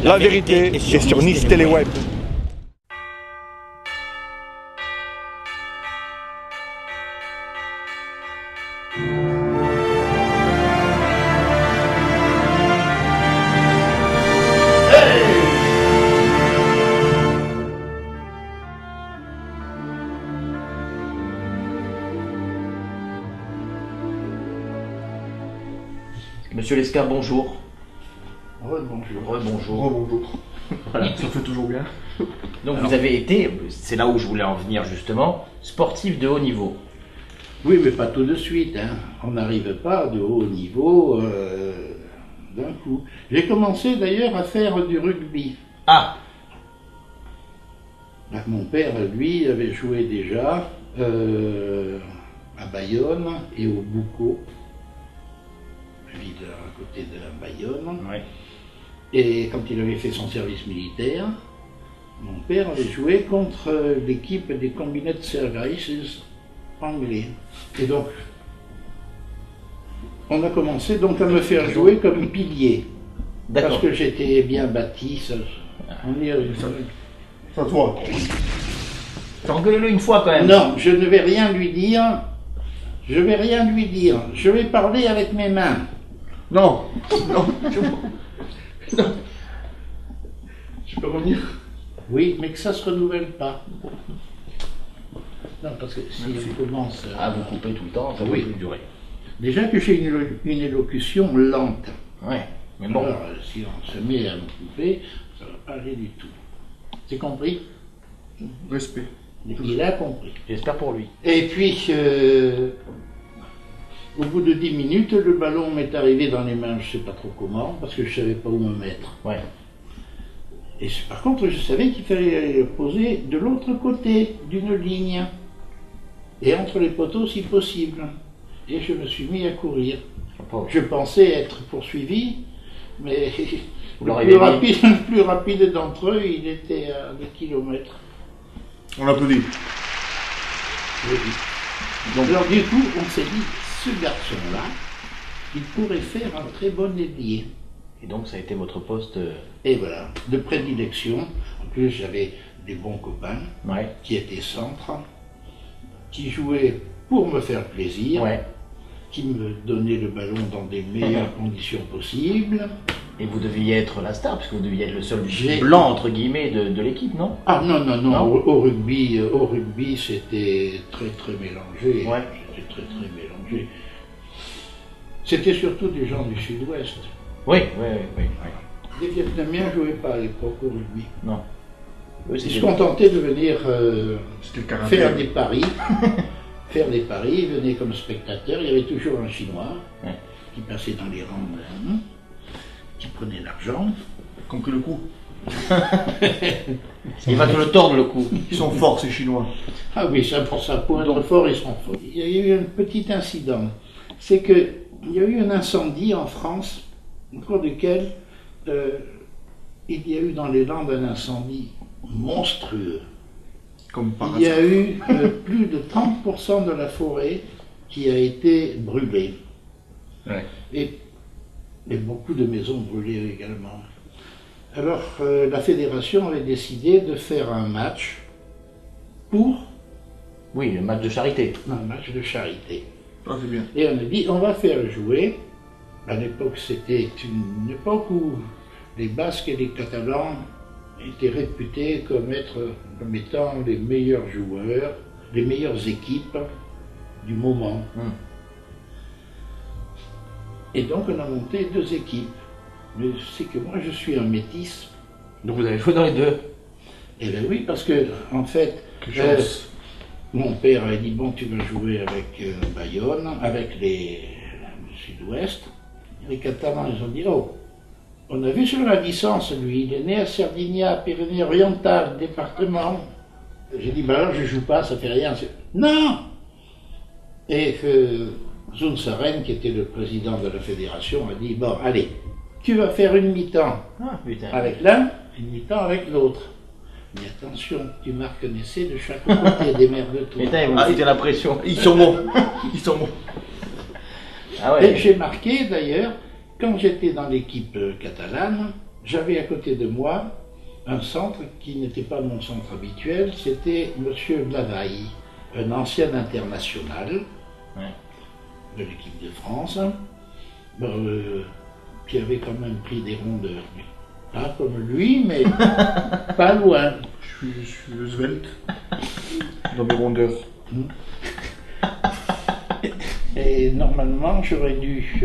La vérité est sur Nice Télé Web. Monsieur Lescar, bonjour. Rebonjour. Rebonjour. Rebonjour. Voilà. Ça fait toujours bien. Donc vous avez été, c'est là où je voulais en venir justement, sportif de haut niveau. Oui, mais pas tout de suite. Hein. On n'arrive pas de haut niveau d'un coup. J'ai commencé d'ailleurs à faire du rugby. Ah, Mon père, lui, avait joué déjà à Bayonne et au Boucau, ville à côté de Bayonne. ouais. Et quand il avait fait son service militaire, mon père avait joué contre l'équipe des Combined Services anglais. Et donc, on a commencé donc à me faire jouer comme pilier. Parce D'accord. que j'étais bien bâti, ça, on y arrive. Ça toi. Engueulez-le une fois quand même. Non, je ne vais rien lui dire. Je vais rien lui dire. Je vais parler avec mes mains. Non. Non. Non. Je peux revenir? Oui, mais que ça se renouvelle pas. Non, parce que si on commence Ah, vous coupez tout le temps, ça va Oui. plus durer. Déjà que j'ai une élocution lente. Ouais, mais bon. Alors, si on se met à me couper, ça ne va pas aller du tout. C'est compris? Respect. Il a compris. J'espère pour lui. Et puis, au bout de 10 minutes, le ballon m'est arrivé dans les mains, je ne sais pas trop comment, parce que je ne savais pas où me mettre. Ouais. Et par contre, je savais qu'il fallait le poser de l'autre côté d'une ligne, et entre les poteaux si possible. Et je me suis mis à courir. Oh. Je pensais être poursuivi, mais Vous l'aurez aimé. le plus rapide d'entre eux, il était à 2 kilomètres. On applaudit. Donc, alors du coup, on s'est dit, ce garçon-là, il pourrait faire un très bon ailier. Et donc ça a été votre poste. Et voilà, de prédilection. En plus, j'avais des bons copains Ouais. qui étaient centres, qui jouaient pour me faire plaisir, Ouais. qui me donnaient le ballon dans des meilleures conditions possibles. Et vous deviez être la star, puisque vous deviez être le seul J'ai- blanc entre guillemets de l'équipe, non? Ah non, non, non, Non. au rugby, c'était très très mélangé. Ouais. C'était très très mélangé. C'était surtout des gens du sud-ouest. Oui, oui, oui, oui. Les Vietnamiens ne jouaient pas à l'époque au rugby. Non. Eux, Ils se c'était- contentaient de venir C'était le karaté. faire des paris. Faire des paris, ils venaient comme spectateurs. Il y avait toujours un Chinois Ouais. qui passait dans les rangs, qui prenait l'argent. Compris le coup. Il va te le tordre le coup. Ils sont forts ces Chinois. Ah oui, ça pour ça poindre fort, ils sont forts. Il y a eu un petit incident. C'est que il y a eu un incendie en France, au cours duquel il y a eu dans les Landes un incendie monstrueux. Comme par Il y hasard. a eu plus de 30% de la forêt qui a été brûlée. Ouais. Et beaucoup de maisons brûlées également. Alors la fédération avait décidé de faire un match pour Oui, le match de charité. un match de charité. Ah, c'est bien. Et on a dit, on va faire jouer. À l'époque, c'était une époque où les Basques et les Catalans étaient réputés comme étant les meilleurs joueurs, les meilleures équipes du moment. Et donc, on a monté 2 équipes. Mais c'est que moi, je suis un métis. Donc vous avez joué dans les deux. Eh bien oui, parce que, en fait, Quelle chance. mon père a dit, bon, tu vas jouer avec Bayonne, avec le Sud-Ouest. Les Catalans, ils ont dit, oh, on a vu sur la licence, lui, il est né à Sardinia, Pyrénées-Orientales, département. J'ai dit, bah alors je joue pas, ça fait rien. Non. Et Zunzaren, qui était le président de la fédération, a dit, bon, allez, tu vas faire une mi-temps Ah putain. avec l'un, une mi-temps avec l'autre. Mais attention, tu marques un essai de chaque côté, démerde-toi. Putain, ils vont Ah, foutre la pression. Ils sont bons. Ils sont bons. Ah Et ouais. j'ai marqué d'ailleurs, quand j'étais dans l'équipe catalane, j'avais à côté de moi un centre qui n'était pas mon centre habituel, c'était M. Blavaille, un ancien international de l'équipe de France, qui avait quand même pris des rondeurs. Pas comme lui, mais pas loin. Je suis svelte dans mes rondeurs. Et normalement, j'aurais dû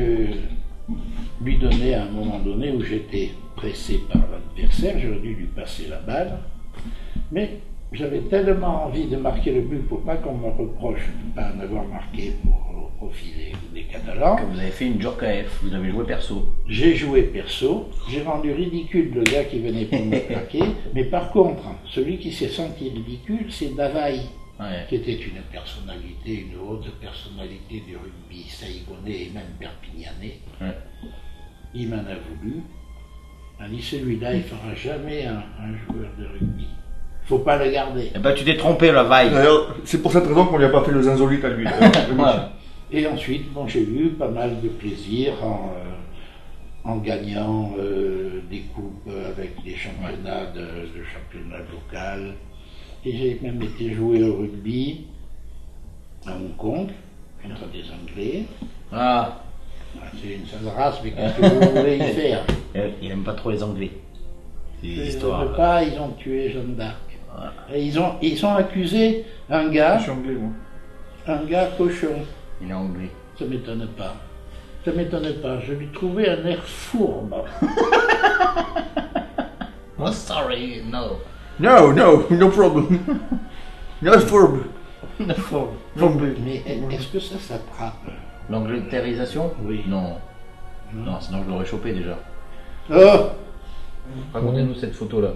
lui donner à un moment donné où j'étais pressé par l'adversaire, j'aurais dû lui passer la balle. Mais j'avais tellement envie de marquer le but pour pas qu'on me reproche de ne pas en avoir marqué pour profiler des Catalans. Que vous avez fait une Djorkaeff, vous avez joué perso. J'ai joué perso, j'ai rendu ridicule le gars qui venait pour me plaquer, mais par contre, celui qui s'est senti ridicule, c'est Davaille, qui était une personnalité, une haute personnalité du rugby saïgonais et même perpignanais. Il m'en a voulu. Il m'a dit, celui-là, il ne fera jamais un joueur de rugby. Faut pas le garder. Eh ben, tu t'es trompé, la vaille. D'ailleurs, c'est pour cette raison qu'on lui a pas fait le zinzolite à lui. Et ensuite, bon, j'ai eu pas mal de plaisir en gagnant des coupes avec des championnats de championnat local. Et j'ai même été jouer au rugby à Hong Kong contre des Anglais. C'est une sale race, mais qu'est-ce que vous voulez y faire? Il aime pas trop les Anglais. Ils ont tué Jeanne d'Arc. Et ils ont accusé un gars. Je suis anglais, moi. Un gars cochon. Il est anglais. Ça m'étonne pas. Ça m'étonne pas. Je lui trouvais un air fourbe. Oh, sorry, no. No problem. No fourbe. No fourbe. Mais est-ce que ça s'attrape? L'angleterrisation? Oui. Non. Non, sinon je l'aurais chopé déjà. Oh! Racontez-nous cette photo-là.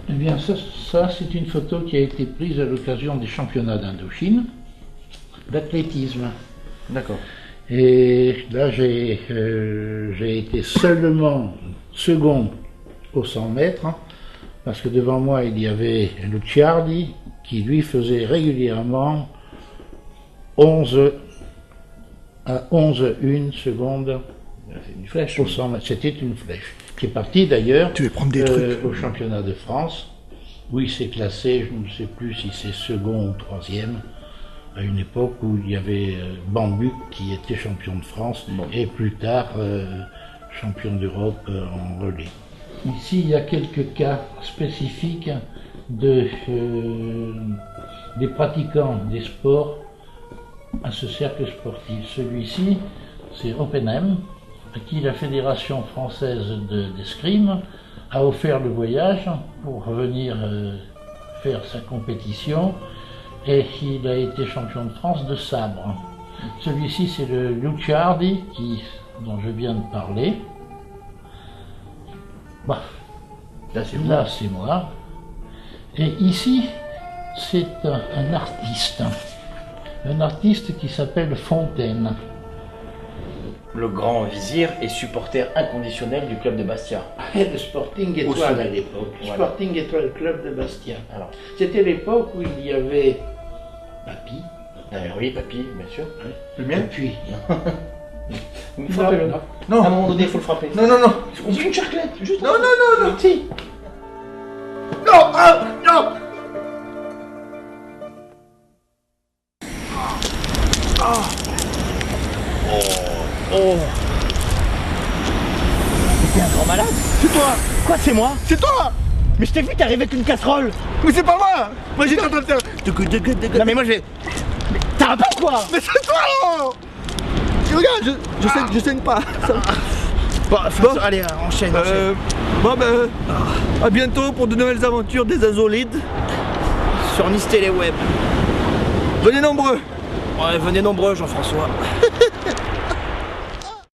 Eh bien, ça c'est une photo qui a été prise à l'occasion des championnats d'Indochine d'athlétisme. D'accord. Et là, j'ai été seulement second au 100 mètres, parce que devant moi, il y avait Luciardi, qui lui faisait régulièrement 11 à 11,1 secondes Une flèche. au 100 mètres. C'était une flèche. Qui est parti d'ailleurs Tu veux prendre des trucs au championnat de France, où il s'est classé, je ne sais plus si c'est second ou troisième, à une époque où il y avait Bambuc qui était champion de France et plus tard champion d'Europe en relais. Ici, il y a quelques cas spécifiques des pratiquants des sports à ce cercle sportif. Celui-ci, c'est Oppenheim, à qui la Fédération française d'escrime a offert le voyage pour venir faire sa compétition, et il a été champion de France de sabre. Celui-ci, c'est le Luciardi dont je viens de parler. Bah, là, c'est moi. Et ici, c'est un artiste qui s'appelle Fontaine. Le grand vizir est supporter inconditionnel du club de Bastia. Le Sporting Étoile à l'époque. Voilà. Sporting Étoile Club de Bastia. Alors. C'était l'époque où il y avait Papy. Oui, papy, bien sûr. Le mien? Et puis. Vous me frappez, Non. Non. À un moment donné, il faut le frapper. Non. C'est une charclette, juste. Non. Si. Non. T'es un grand malade. C'est toi. Quoi, c'est moi? C'est toi. Mais je t'ai vu, t'arrives avec une casserole. Mais c'est pas moi. Moi j'étais en train de faire. Non mais moi j'ai. Mais t'as un pas quoi? Mais c'est toi là. Regarde, je saigne pas. Bon, allez, enchaîne. À bientôt pour de nouvelles aventures des Azolides sur Nice Télé Web. Venez nombreux. Ouais, venez nombreux, Jean-François.